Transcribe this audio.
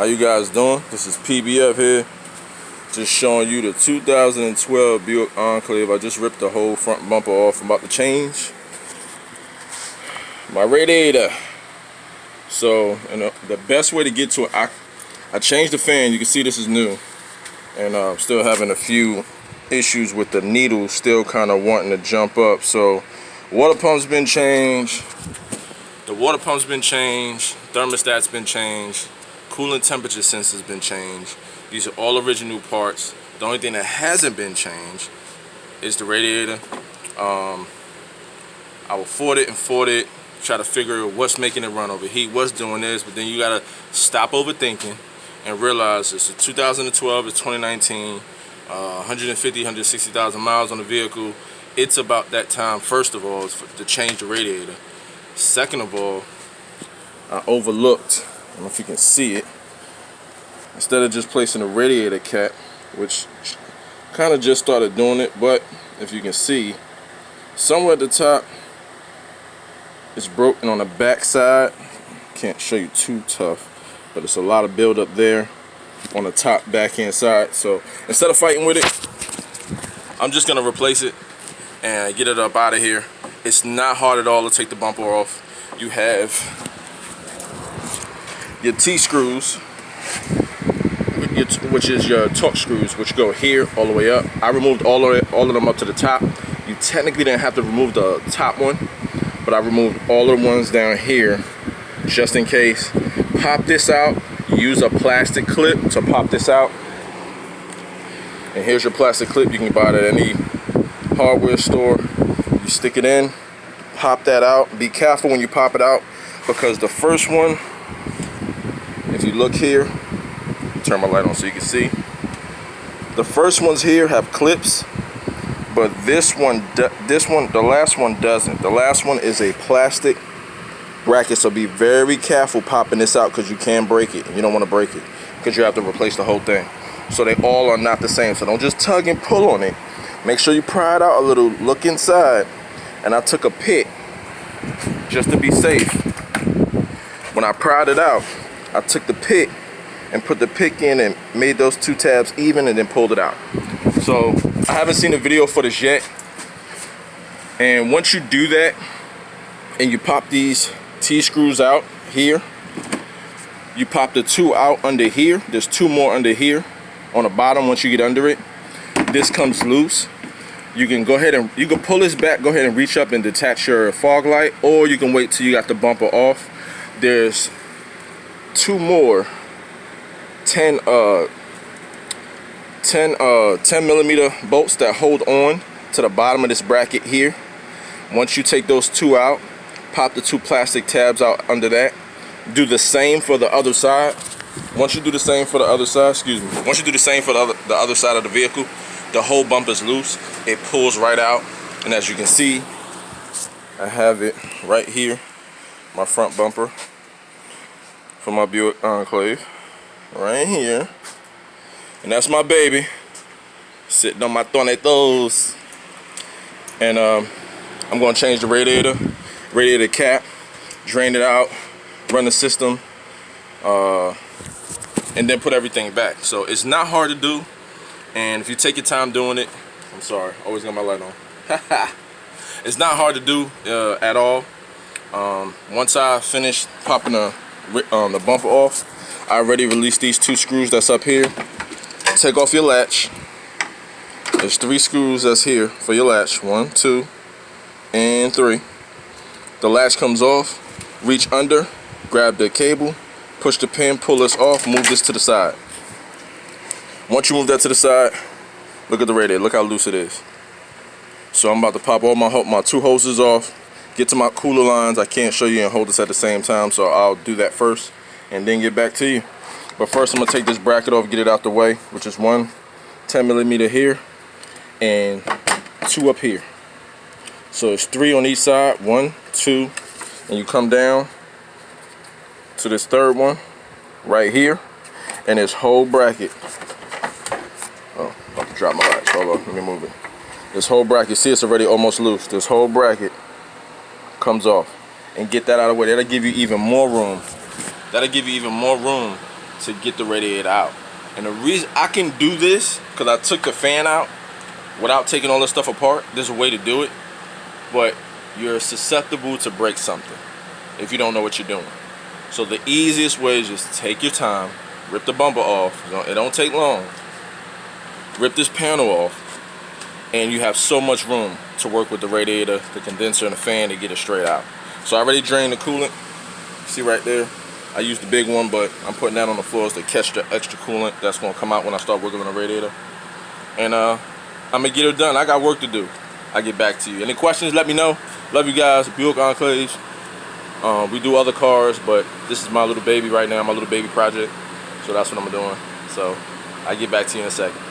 How you guys doing? This is PBF here, just showing you the 2012 Buick Enclave. I just ripped the whole front bumper off. I'm about to change my radiator. So, the best way to get to it, I changed the fan. You can see this is new, and I'm still having a few issues with the needle, still kind of wanting to jump up. So, water pump's been changed. The water pump's been changed. Thermostat's been changed. Coolant temperature sensor's been changed. These are all original parts. The only thing that hasn't been changed is the radiator. I will fort it, try to figure out what's making it run overheat, what's doing this, but then you gotta stop overthinking and realize it's a 2012, it's 2019, 150, 160,000 miles on the vehicle. It's about that time, first of all, to change the radiator. Second of all, I overlooked, I don't know if you can see it, instead of just placing a radiator cap, which kind of just started doing it, but if you can see, somewhere at the top, it's broken on the back side. Can't show you too tough, but it's a lot of buildup there on the top backhand side. So instead of fighting with it, I'm just gonna replace it and get it up out of here. It's not hard at all to take the bumper off. You have your T-screws, which is your torque screws, which go here all the way up. I removed all of them up to the top. You technically didn't have to remove the top one, but I removed all the ones down here just in case. Pop this out. Use a plastic clip to pop this out. And here's your plastic clip. You can buy it at any hardware store. You stick it in, pop that out. Be careful when you pop it out, because the first one, if you look here, turn my light on so you can see. The first ones here have clips, but the last one doesn't. The last one is a plastic bracket, so be very careful popping this out, because you can break it. You don't want to break it, because you have to replace the whole thing. So they all are not the same, so don't just tug and pull on it. Make sure you pry it out a little, look inside. And I took a pick just to be safe. When I pried it out, I took the pick and put the pick in and made those two tabs even, and then pulled it out. So I haven't seen a video footage yet. And once you do that and you pop these T-screws out here, you pop the two out under here. There's two more under here on the bottom. Once you get under it, this comes loose. You can go ahead and you can pull this back, go ahead and reach up and detach your fog light, or you can wait till you got the bumper off. There's two more 10 millimeter bolts that hold on to the bottom of this bracket here. Once you take those two out, pop the two plastic tabs out under that. Do the same for the other side. Once you do the same for the other side, once you do the same for the other side of the vehicle, the whole bumper's loose. It pulls right out, and as you can see, I have it right here, my front bumper for my Buick Enclave, right here, and that's my baby sitting on my tornadoes. And I'm going to change the radiator cap, drain it out, run the system, and then put everything back. So it's not hard to do. And if you take your time doing it, I'm sorry, always got my light on. It's not hard to do at all. Once I finish popping the bumper off, I already released these two screws that's up here. Take off your latch. There's three screws that's here for your latch. 1, 2, and 3. The latch comes off. Reach under, grab the cable, push the pin, pull this off, move this to the side. Once you move that to the side, look at the radiator. Look how loose it is. So I'm about to pop all my two hoses off, get to my cooler lines. I can't show you and hold this at the same time, so I'll do that first and then get back to you. But first I'm going to take this bracket off, get it out the way, which is one 10 millimeter here and two up here. So it's 3 on each side, 1, 2, and you come down to this third one right here, and this whole bracket. Oh, I'm about to drop my lights. Hold on, let me move it. This whole bracket, see, it's already almost loose. This whole bracket comes off, and get that out of the way. That'll give you even more room. That'll give you even more room to get the radiator out. And the reason I can do this, because I took the fan out without taking all this stuff apart. There's a way to do it, but you're susceptible to break something if you don't know what you're doing. So the easiest way is just take your time, rip the bumper off. It don't take long. Rip this panel off, and you have so much room to work with the radiator, the condenser, and the fan to get it straight out. So I already drained the coolant. See right there? I used the big one, but I'm putting that on the floors to catch the extra coolant that's gonna come out when I start working on the radiator. And I'm gonna get it done. I got work to do. I'll get back to you. Any questions, let me know. Love you guys. Buick Enclave. We do other cars, but this is my little baby right now, my little baby project. So that's what I'm doing. So I'll get back to you in a second.